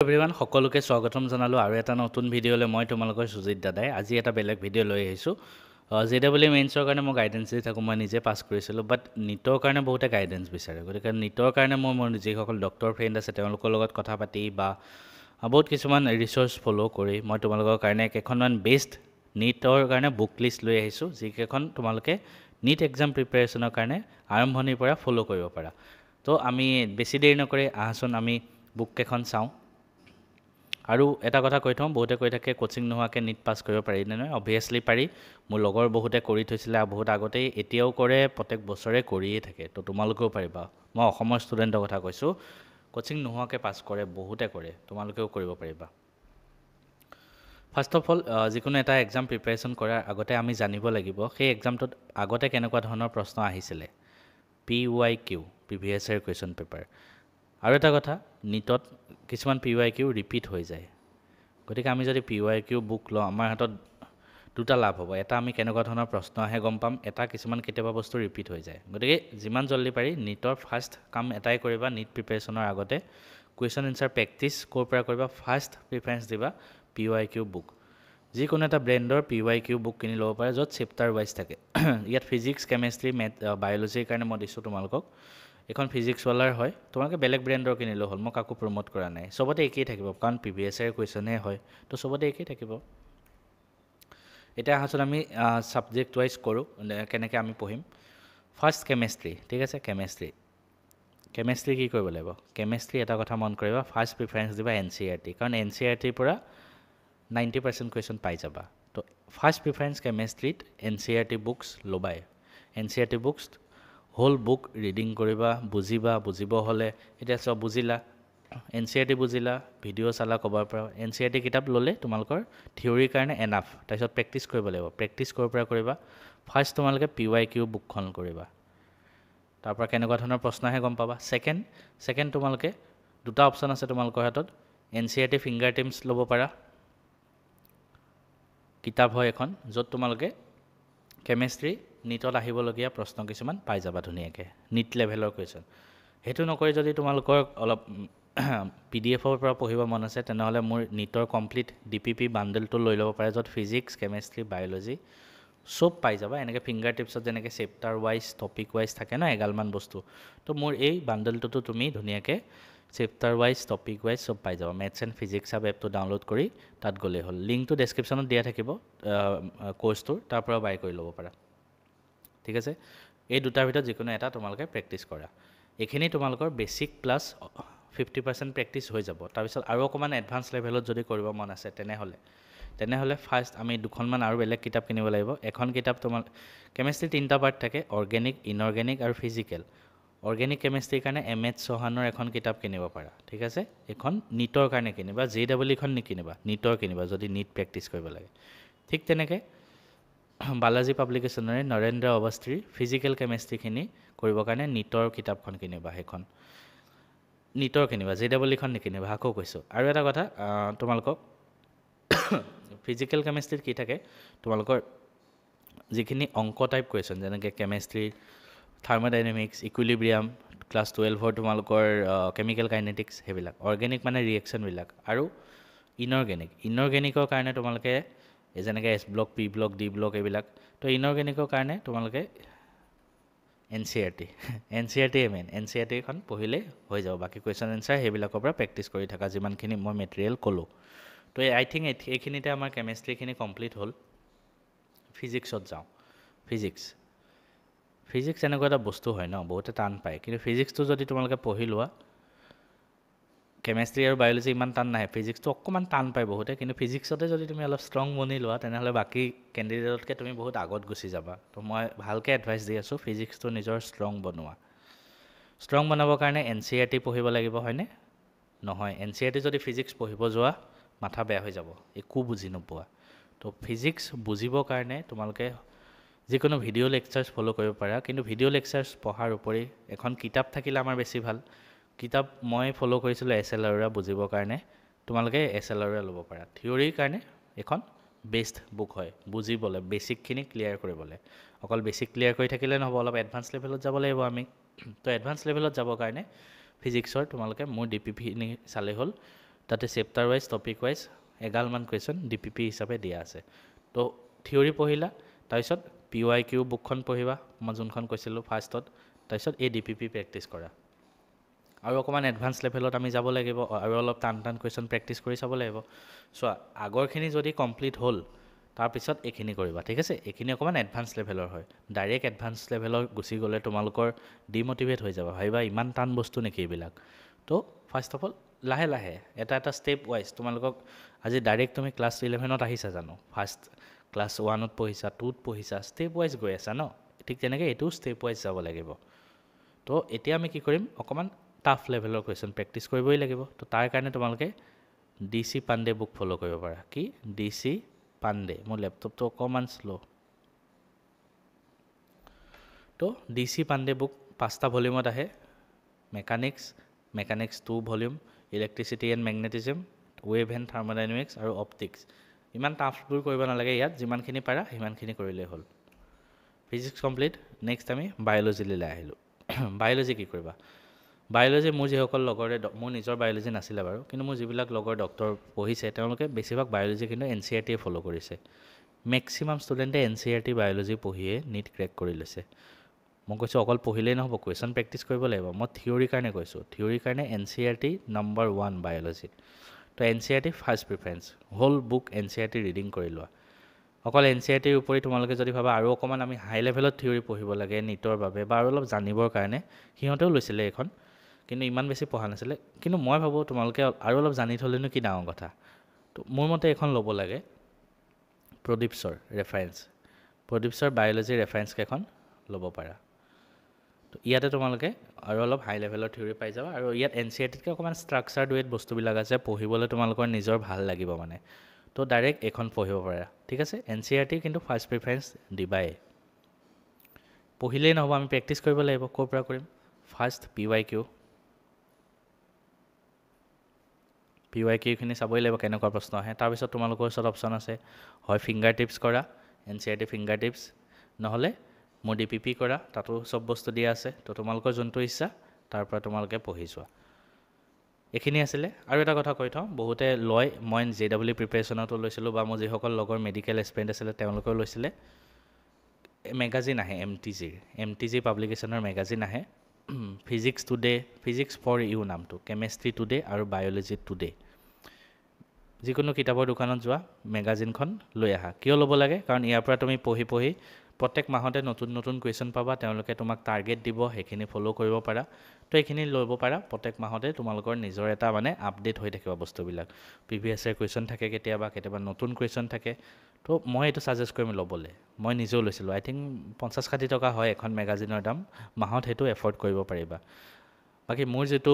everyone সকলোকে স্বাগতম জনালোঁ আৰু এটা নতুন ভিডিঅ'লৈ মই তোমালোকৰ সুজিত দাদাই আজি এটা বেলেগ ভিডিঅ' লৈ আহিছোঁ JEE মেইনছৰ কাৰণে মই গাইডেন্স দি থাকোঁ মই নিজে পাছ কৰিছিলোঁ বাট নিটৰ কাৰণে বহুতে গাইডেন্স বিচাৰে গতিকে নিটৰ কাৰণে মই মোৰ যিসকল ডক্টৰ ফ্ৰেণ্ড আছে তেওঁলোকৰ লগত কথা পাতি বা বহুত কিছুমান ৰিচোৰ্চ ফ'ল' কৰি মই তোমালোকৰ কাৰণে কেইখনমান বেষ্ট নিটৰ কাৰণে বুক লিষ্ট লৈ আহিছোঁ যিকেইখন তোমালোকে নিট এক্সাম প্ৰিপেৰেশ্যনৰ কাৰণে আৰম্ভণিৰ পৰা ফ'ল' কৰিব পাৰা তো আমি বেছি দেৰি নকৰি আহাচোন আমি বুক কেইখন চাওঁ আৰু এটা কথা কৈ থওঁ বহুতে কৈ থাকে কোচিং নোহোৱাকৈ নিট পাছ কৰিব পাৰি নে নহয় অবভিয়াছলি পাৰি মোৰ লগৰ বহুতে কৰি থৈছিলে আৰু বহুত আগতেই এতিয়াও কৰে প্ৰত্যেক বছৰে কৰিয়ে থাকে তো তোমালোকেও পাৰিবা মই অসমৰ ষ্টুডেণ্টৰ কথা কৈছোঁ কোচিং নোহোৱাকৈ পাছ কৰে বহুতে কৰে তোমালোকেও কৰিব পাৰিবা ফাৰ্ষ্ট অফ অল যিকোনো এটা এক্সাম প্ৰিপেৰেশ্যন কৰাৰ আগতে আমি জানিব লাগিব সেই এক্সামটোত আগতে কেনেকুৱা ধৰণৰ প্ৰশ্ন আহিছিলে PYQ previous year question paper আৰু এটা কথা নিটত কিছুমান PYQ ৰিপিট হৈ যায় গতিকে আমি যদি PYQ বুক লওঁ আমাৰ হাতত দুটা লাভ হ'ব এটা আমি কেনেকুৱা ধৰণৰ প্ৰশ্ন আহে গম পাম এটা কিছুমান কেতিয়াবা বস্তু ৰিপিট হৈ যায় গতিকে যিমান জলদি পাৰি নিটৰ ফাৰ্ষ্ট কাম এটাই কৰিবা নিট প্ৰিপেৰেশ্যনৰ আগতে কুৱেশ্যন এনচাৰ প্ৰেক্টিছ ক'ৰ পৰা কৰিবা ফাৰ্ষ্ট প্ৰিফাৰেঞ্চ দিবা PYQ বুক যিকোনো এটা ব্ৰেণ্ডৰ PYQ বুক কিনি ল'ব পাৰে য'ত চেপ্টাৰ ৱাইজ থাকে ইয়াত ফিজিক্স কেমেষ্ট্ৰি মেথ বায়'লজিৰ কাৰণে মই দিছোঁ তোমালোকক এখন ফিজিক্সৱালাৰ হয় তোমালোকে বেলেগ ব্ৰেণ্ডৰ কিনিলেও হ'ল মই কাকো প্ৰমোট কৰা নাই চবতে একেই থাকিব কাৰণ প্ৰিভিয়াছ ইয়েৰ কুৱেশ্যনহে হয় তো চবতে একেই থাকিব এতিয়া আহাচোন আমি ছাবজেক্ট ৱাইজ কৰোঁ কেনেকৈ আমি পঢ়িম ফাৰ্ষ্ট কেমেষ্ট্ৰি ঠিক আছে কেমেষ্ট্ৰি কি কৰিব লাগিব কেমেষ্ট্ৰি এটা কথা মন কৰিবা ফাৰ্ষ্ট প্ৰিফাৰেঞ্চ দিবা NCERT কাৰণ NCERTৰ পৰা 90% কুৱেশ্যন পাই যাবা তো ফাৰ্ষ্ট প্ৰিফাৰেঞ্চ কেমেষ্ট্ৰিত NCERT বুকছ ল'বাই NCERT books whole book reading কৰিবা বুজিব হ'লে এতিয়া চব বুজিলা NCERT বুজিলা ভিডিঅ' চালা ক'বৰ পৰা NCERT কিতাপ ল'লে তোমালোকৰ থিয়ৰীৰ কাৰণে এনাফ তাৰপিছত প্ৰেক্টিছ কৰিব লাগিব প্ৰেক্টিছ ক'ৰ পৰা কৰিবা ফাৰ্ষ্ট তোমালোকে PYQ বুকখন কৰিবা তাৰপৰা কেনেকুৱা ধৰণৰ প্ৰশ্ন আহে গম পাবা ছেকেণ্ড তোমালোকে দুটা অপশ্যন আছে তোমালোকৰ হাতত NCERT ফিংগাৰ টিপছ ল'ব পাৰা কিতাপ হয় এখন য'ত তোমালোকে কেমেষ্ট্ৰি নিটত আহিবলগীয়া প্ৰশ্ন কিছুমান পাই যাবা ধুনীয়াকৈ নিট লেভেলৰ কুৱেশ্যন সেইটো নকৰি যদি তোমালোকৰ অলপ PDFৰ পৰা পঢ়িব মন আছে তেনেহ'লে মোৰ নিটৰ কমপ্লিট DPP বাণ্ডেলটো লৈ ল'ব পাৰে য'ত ফিজিক্স কেমেষ্ট্ৰি বায়'লজি চব পাই যাবা এনেকৈ ফিংগাৰ টিপছত যেনেকৈ চেপ্টাৰ ৱাইজ টপিক ৱাইজ থাকে ন এগালমান বস্তু তো মোৰ এই বাণ্ডেলটোতো তুমি ধুনীয়াকৈ চেপ্টাৰ ৱাইজ টপিক ৱাইজ চব পাই যাবা মেথছ এণ্ড ফিজিক্স আপ এপটো ডাউনলোড কৰি তাত গ'লেই হ'ল লিংকটো ডেছক্ৰিপশ্যনত দিয়া থাকিব কোৰ্চটোৰ তাৰ পৰা বাই কৰি ল'ব পাৰা ঠিক আছে এই দুটাৰ ভিতৰত যিকোনো এটা তোমালোকে প্ৰেক্টিছ কৰা এইখিনি তোমালোকৰ বেছিক প্লাছ 50% প্ৰেক্টিছ হৈ যাব তাৰপিছত আৰু অকণমান এডভান্স লেভেলত যদি কৰিব মন আছে তেনেহ'লে ফাৰ্ষ্ট আমি দুখনমান আৰু বেলেগ কিতাপ কিনিব লাগিব এখন কিতাপ তোমাৰ কেমেষ্ট্ৰি 3টা পাৰ্ট থাকে অৰ্গেনিক ইনঅৰ্গেনিক আৰু ফিজিকেল অৰ্গেনিক কেমেষ্ট্ৰিৰ কাৰণে MS চৌহানৰ এখন কিতাপ কিনিব পাৰা ঠিক আছে এখন নিটৰ কাৰণে কিনিবা JEEখন নিকিনিবা নিটৰ কিনিবা যদি নিট প্ৰেক্টিছ কৰিব লাগে ঠিক তেনেকৈ বালাজী পাব্লিকেশ্যনৰে নৰেন্দ্ৰ অৱস্ত্ৰীৰ ফিজিকেল কেমেষ্ট্ৰিখিনি কৰিবৰ কাৰণে নিটৰ কিতাপখন কিনিবা সেইখন নিটৰ কিনিবা JEEখন নিকিনিবা আকৌ কৈছোঁ আৰু এটা কথা তোমালোকক ফিজিকেল কেমেষ্ট্ৰিত কি থাকে তোমালোকৰ যিখিনি অংক টাইপ কুৱেশ্যন যেনেকৈ কেমেষ্ট্ৰিৰ থাৰ্মোডাইনামিক্স ইকুইলিব্ৰিয়াম ক্লাছ 12ৰ তোমালোকৰ কেমিকেল কাইনেটিক্স সেইবিলাক অৰ্গেনিক মানে ৰিয়েকশ্যনবিলাক আৰু ইনঅৰ্গেনিকৰ কাৰণে তোমালোকে যেনেকৈ S block P block D block এইবিলাক তো ইনঅৰ্গেনিকৰ কাৰণে তোমালোকে NCERT মেইন NCERTখন পঢ়িলে হৈ যাব বাকী কুৱেশ্যন এনচাৰ সেইবিলাকৰ পৰা প্ৰেক্টিছ কৰি থকা যিমানখিনি মই মেটেৰিয়েল ক'লোঁ তো আই থিংক এইখিনিতে আমাৰ কেমেষ্ট্ৰিখিনি কমপ্লিট হ'ল ফিজিক্সত যাওঁ ফিজিক্স এনেকুৱা এটা বস্তু হয় ন বহুতে টান পায় কিন্তু ফিজিক্সটো যদি তোমালোকে পঢ়ি লোৱা কেমেষ্ট্ৰি আৰু বায়'লজি ইমান টান নাহে ফিজিক্সটো অকণমান টান পায় বহুতে কিন্তু ফিজিক্সতে যদি তুমি অলপ ষ্ট্ৰং বনি লোৱা তেনেহ'লে বাকী কেণ্ডিডেটতকৈ তুমি বহুত আগত গুচি যাবা তো মই ভালকৈ এডভাইচ দি আছোঁ ফিজিক্সটো নিজৰ ষ্ট্ৰং বনাবৰ কাৰণে NCERT পঢ়িব লাগিব হয়নে নহয় NCERT যদি ফিজিক্স পঢ়িব যোৱা মাথা বেয়া হৈ যাব একো বুজি নোপোৱা তো ফিজিক্স বুজিবৰ কাৰণে তোমালোকে যিকোনো ভিডিঅ' লেকচাৰ্ছ ফ'ল' কৰিব পাৰা কিন্তু ভিডিঅ' লেকচাৰ্ছ পঢ়াৰ উপৰি এখন কিতাপ থাকিলে আমাৰ বেছি ভাল কিতাপ মই ফ'ল' কৰিছিলোঁ SL আৰোৰা বুজিবৰ কাৰণে তোমালোকে SL আৰোৰা ল'ব পাৰা থিয়ৰীৰ কাৰণে এখন বেষ্ট বুক হয় বুজিবলৈ বেছিকখিনি ক্লিয়াৰ কৰিবলৈ অকল বেছিক ক্লিয়াৰ কৰি থাকিলে নহ'ব অলপ এডভান্স লেভেলত যাব লাগিব আমি তো এডভান্স লেভেলত যাবৰ কাৰণে ফিজিক্সৰ তোমালোকে মোৰ DPP চালে হ'ল তাতে চেপ্টাৰ ৱাইজ টপিক ৱাইজ এগালমান কুৱেশ্যন DPP হিচাপে দিয়া আছে তো থিয়ৰি পঢ়িলা তাৰপিছত PYQ বুকখন পঢ়িবা মই যোনখন কৈছিলোঁ ফাৰ্ষ্টত তাৰপিছত এই DPP প্ৰেক্টিছ কৰা আৰু অকণমান এডভান্স লেভেলত আমি যাব লাগিব আৰু অলপ টান টান কুৱেশ্যন প্ৰেক্টিছ কৰি চাব লাগিব চোৱা আগৰখিনি যদি কমপ্লিট হ'ল তাৰপিছত এইখিনি কৰিবা ঠিক আছে এইখিনি অকণমান এডভান্স লেভেলৰ হয় ডাইৰেক্ট এডভান্স লেভেলৰ গুচি গ'লে তোমালোকৰ ডিম'টিভেট হৈ যাব ভাবিবা ইমান টান বস্তু নেকি এইবিলাক তো ফাৰ্ষ্ট অফ অল লাহে লাহে এটা ষ্টেপ ৱাইজ তোমালোকক আজি ডাইৰেক্ট তুমি ক্লাছ 11ত আহিছা জানো ফাৰ্ষ্ট ক্লাছ 1ত পঢ়িছা 2ত পঢ়িছা ষ্টেপ ৱাইজ গৈ আছা ন ঠিক তেনেকৈ এইটোও ষ্টেপ ৱাইজ যাব লাগিব তো এতিয়া আমি কি কৰিম অকণমান টাফ লেভেলৰ কুৱেশ্যন প্ৰেক্টিছ কৰিবই লাগিব তো তাৰ কাৰণে তোমালোকে DC পাণ্ডে বুক ফ'ল' কৰিব পাৰা কি DC পাণ্ডে মোৰ লেপটপটো অকণমান শ্ল' তো DC পাণ্ডে বুক 5টা ভলিউমত আহে mechanics 2 volume electricity and magnetism wave and thermodynamics আৰু অপটিক্স ইমান টাফবোৰ কৰিব নালাগে ইয়াত যিমানখিনি পাৰা সিমানখিনি কৰিলেই হ'ল ফিজিক্স কমপ্লিট নেক্সট আমি বায়'লজিলৈ আহিলোঁ বায়'লজি কি কৰিবা বায়'লজি মোৰ যিসকল লগৰে মোৰ নিজৰ বায়'লজি নাছিলে বাৰু কিন্তু মোৰ যিবিলাক লগৰ ডক্টৰ পঢ়িছে তেওঁলোকে বেছিভাগ বায়'লজি কিন্তু NCERT ফ'ল' কৰিছে মেক্সিমাম ষ্টুডেণ্টে NCERT বায়'লজি পঢ়িয়ে নীট ক্ৰেক কৰি লৈছে মই কৈছোঁ অকল পঢ়িলেই নহ'ব কুৱেশ্যন প্ৰেক্টিছ কৰিব লাগিব মই থিয়ৰিৰ কাৰণে কৈছোঁ থিয়ৰিৰ কাৰণে NCERT নম্বৰ 1 বায়'লজি তো NCERT first preference whole book NCERT reading কৰি লোৱা অকল NCERTৰ উপৰি তোমালোকে যদি ভাবা আৰু অকণমান আমি হাই লেভেলত থিয়ৰি পঢ়িব লাগে নীটৰ বাবে বা আৰু অলপ জানিবৰ কাৰণে সিহঁতেও লৈছিলে এইখন কিন্তু ইমান বেছি পঢ়া নাছিলে কিন্তু মই ভাবোঁ তোমালোকে আৰু অলপ জানি থ'লেনো কি ডাঙৰ কথা তো মোৰ মতে এইখন ল'ব লাগে প্ৰদীপছৰ বায়'লজিৰ ৰেফাৰেঞ্চকেইখন ল'ব পাৰা তো ইয়াতে তোমালোকে আৰু অলপ হাই লেভেলৰ থিয়ৰি পাই যাবা আৰু ইয়াত NCERTতকৈ অকণমান ষ্ট্ৰাকচাৰ্ড ৱেত বস্তুবিলাক আছে পঢ়িবলৈ তোমালোকৰ নিজৰ ভাল লাগিব মানে তো ডাইৰেক্ট এইখন পঢ়িব পাৰা ঠিক আছে NCERT কিন্তু ফাৰ্ষ্ট প্ৰিফাৰেঞ্চ দিবাই পঢ়িলেই নহ'ব আমি প্ৰেক্টিছ কৰিব লাগিব ক'ৰ পৰা কৰিম ফাৰ্ষ্ট PYQখিনি চাবই লাগিব কেনেকুৱা প্ৰশ্ন আহে তাৰপিছত তোমালোকৰ ওচৰত অপশ্যন আছে হয় ফিংগাৰ টিপছ কৰা NCERT ফিংগাৰ টিপছ নহ'লে মোৰ DPP কৰা তাতো চব বস্তু দিয়া আছে তো তোমালোকৰ যোনটো ইচ্ছা তাৰ পৰা তোমালোকে পঢ়ি যোৱা এইখিনি আছিলে আৰু এটা কথা কৈ থওঁ বহুতে লয় মই JEE প্ৰিপেৰেশ্যনতো লৈছিলোঁ বা মোৰ যিসকল লগৰ মেডিকেল এছপেৰেণ্ট আছিলে তেওঁলোকেও লৈছিলে মেগাজিন আহে MTG পাব্লিকেশ্যনৰ মেগাজিন আহে physics today physics for you নামটো কেমেষ্ট্ৰি টুডে আৰু বায়'লজি টুডে যিকোনো কিতাপৰ দোকানত যোৱা মেগাজিনখন লৈ আহা কিয় ল'ব লাগে কাৰণ ইয়াৰ পৰা তুমি পঢ়ি প্ৰত্যেক মাহতে নতুন কুৱেশ্যন পাবা তেওঁলোকে তোমাক টাৰ্গেট দিব সেইখিনি ফ'ল' কৰিব পাৰা তো এইখিনি ল'ব পাৰা প্ৰত্যেক মাহতে তোমালোকৰ নিজৰ এটা মানে আপডেট হৈ থাকিব বস্তুবিলাক প্ৰিভিয়াছ ইয়াৰ কুৱেশ্যন থাকে কেতিয়াবা নতুন কুৱেশ্যন থাকে তো মই এইটো ছাজেষ্ট কৰিম ল'বলৈ মই নিজেও লৈছিলোঁ আই থিংক 50-60 টকা হয় এখন মেগাজিনৰ দাম মাহত সেইটো এফৰ্ড কৰিব পাৰিবা বাকী মোৰ যিটো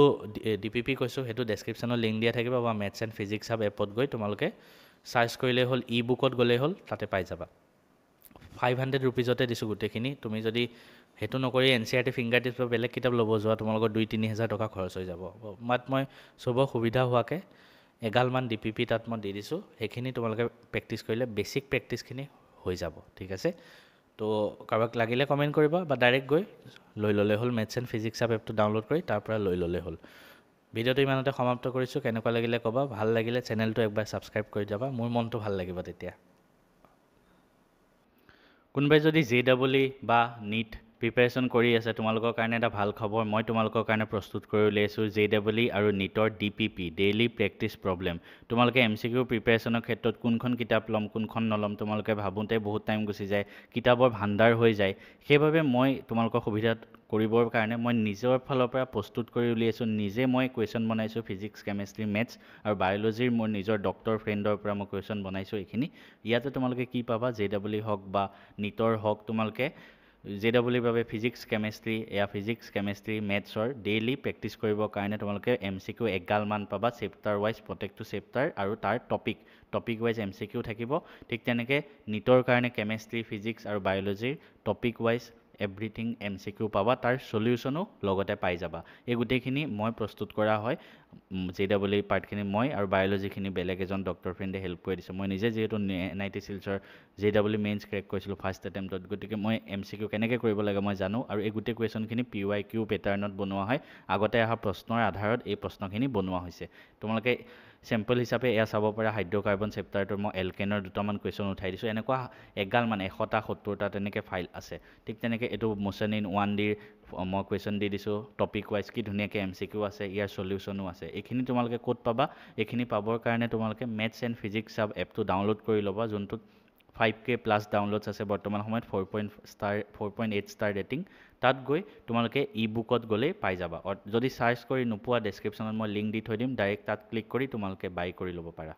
DPP কৈছোঁ সেইটো ডেছক্ৰিপশ্যনত লিংক দিয়া থাকিব বা মেথছ এণ্ড ফিজিক্স হাব এপত গৈ তোমালোকে চাৰ্চ কৰিলেই হ'ল বুকত গ'লেই হ'ল তাতে পাই যাবা 500 ৰুপিজতে দিছোঁ গোটেইখিনি তুমি যদি সেইটো নকৰি NCERT ফিংগাৰ টিপছ বা বেলেগ কিতাপ ল'ব যোৱা তোমালোকৰ 2-3 হাজাৰ টকা খৰচ হৈ যাব মই চবৰ সুবিধা হোৱাকৈ এগালমান DPP তাত মই দি দিছোঁ সেইখিনি তোমালোকে প্ৰেক্টিছ কৰিলে বেছিক প্ৰেক্টিছখিনি হৈ যাব ঠিক আছে তো কাৰোবাক লাগিলে কমেণ্ট কৰিবা বা ডাইৰেক্ট গৈ লৈ ল'লে হ'ল মেথছ এণ্ড ফিজিক্স হাব এপটো ডাউনলোড কৰি তাৰ পৰা লৈ ল'লে হ'ল ভিডিঅ'টো ইমানতে সমাপ্ত কৰিছোঁ কেনেকুৱা লাগিলে ক'বা ভাল লাগিলে চেনেলটো একবাৰ ছাবস্ক্ৰাইব কৰি যাবা মোৰ মনটো ভাল লাগিব তেতিয়া কোনোবাই যদি JEE বা নীট প্ৰিপেৰেশ্যন কৰি আছে তোমালোকৰ কাৰণে এটা ভাল খবৰ মই তোমালোকৰ কাৰণে প্ৰস্তুত কৰি উলিয়াইছোঁ JEE আৰু নীটৰ DPP ডেইলি প্ৰেক্টিছ প্ৰব্লেম তোমালোকে MCQ প্ৰিপেৰেশ্যনৰ ক্ষেত্ৰত কোনখন কিতাপ ল'ম কোনখন নল'ম তোমালোকে ভাবোঁতে বহুত টাইম গুচি যায় কিতাপৰ ভাণ্ডাৰ হৈ যায় সেইবাবে মই তোমালোকৰ সুবিধাত কৰিবৰ কাৰণে মই নিজৰ ফালৰ পৰা প্ৰস্তুত কৰি উলিয়াইছোঁ নিজে মই কুৱেশ্যন বনাইছোঁ ফিজিক্স কেমেষ্ট্ৰি মেথছ আৰু বায়'লজিৰ মোৰ নিজৰ ডক্টৰ ফ্ৰেণ্ডৰ পৰা মই কুৱেশ্যন বনাইছোঁ এইখিনি ইয়াতে তোমালোকে কি পাবা JEE হওক বা নীটৰ হওক তোমালোকে JEE বাবে ফিজিক্স কেমেষ্ট্ৰি মেথছৰ ডেইলি প্ৰেক্টিছ কৰিবৰ কাৰণে তোমালোকে MCQ এগালমান পাবা চেপ্টাৰ ৱাইজ প্ৰত্যেকটো চেপ্টাৰ আৰু তাৰ টপিক ৱাইজ MCQ থাকিব ঠিক তেনেকৈ নীটৰ কাৰণে কেমেষ্ট্ৰি ফিজিক্স আৰু বায়'লজিৰ টপিক ৱাইজ এভৰিথিং MCQ পাবা তাৰ সলিউশ্যনো লগতে পাই যাবা এই গোটেইখিনি মই প্ৰস্তুত কৰা হয় JEE পাৰ্টখিনি মই আৰু বায়'লজিখিনি বেলেগ এজন ডক্টৰ ফ্ৰেণ্ডে হেল্প কৰি দিছোঁ মই নিজে যিহেতু NIT Silchar JEE mains crack কৰিছিলোঁ ফাৰ্ষ্ট এটেম্পটত গতিকে মই MCQ কেনেকৈ কৰিব লাগে মই জানো আৰু এই গোটেই কুৱেশ্যনখিনি PYQ পেটাৰ্ণত বনোৱা হয় আগতে অহা প্ৰশ্নৰ আধাৰত এই প্ৰশ্নখিনি বনোৱা হৈছে তোমালোকে চেম্পল হিচাপে এয়া চাব পৰা হাইড্ৰ'কাৰ্বন চেপ্টাৰটোৰ মই এলকেনৰ দুটামান কুৱেশ্যন উঠাই দিছোঁ এনেকুৱা এগাল মানে 100টা 70টা তেনেকৈ ফাইল আছে ঠিক তেনেকৈ এইটো মোশ্যন ইন 1Dৰ মই কুৱেশ্যন দি দিছোঁ টপিক ৱাইজ কি ধুনীয়াকৈ MCQ আছে ইয়াৰ চলিউশ্যনো আছে এইখিনি তোমালোকে ক'ত পাবা এইখিনি পাবৰ কাৰণে তোমালোকে মেথছ এণ্ড ফিজিক্স চাব এপটো ডাউনলোড কৰি ল'বা যোনটোত 5K প্লাছ ডাউনলোডছ আছে বৰ্তমান সময়ত 4.8 ষ্টাৰ ৰেটিং তাত গৈ তোমালোকে ই বুকত গ'লেই পাই যাবা যদি চাৰ্চ কৰি নোপোৱা ডেছক্ৰিপশ্যনত মই লিংক দি থৈ দিম ডাইৰেক্ট তাত ক্লিক কৰি তোমালোকে বাই কৰি ল'ব পাৰা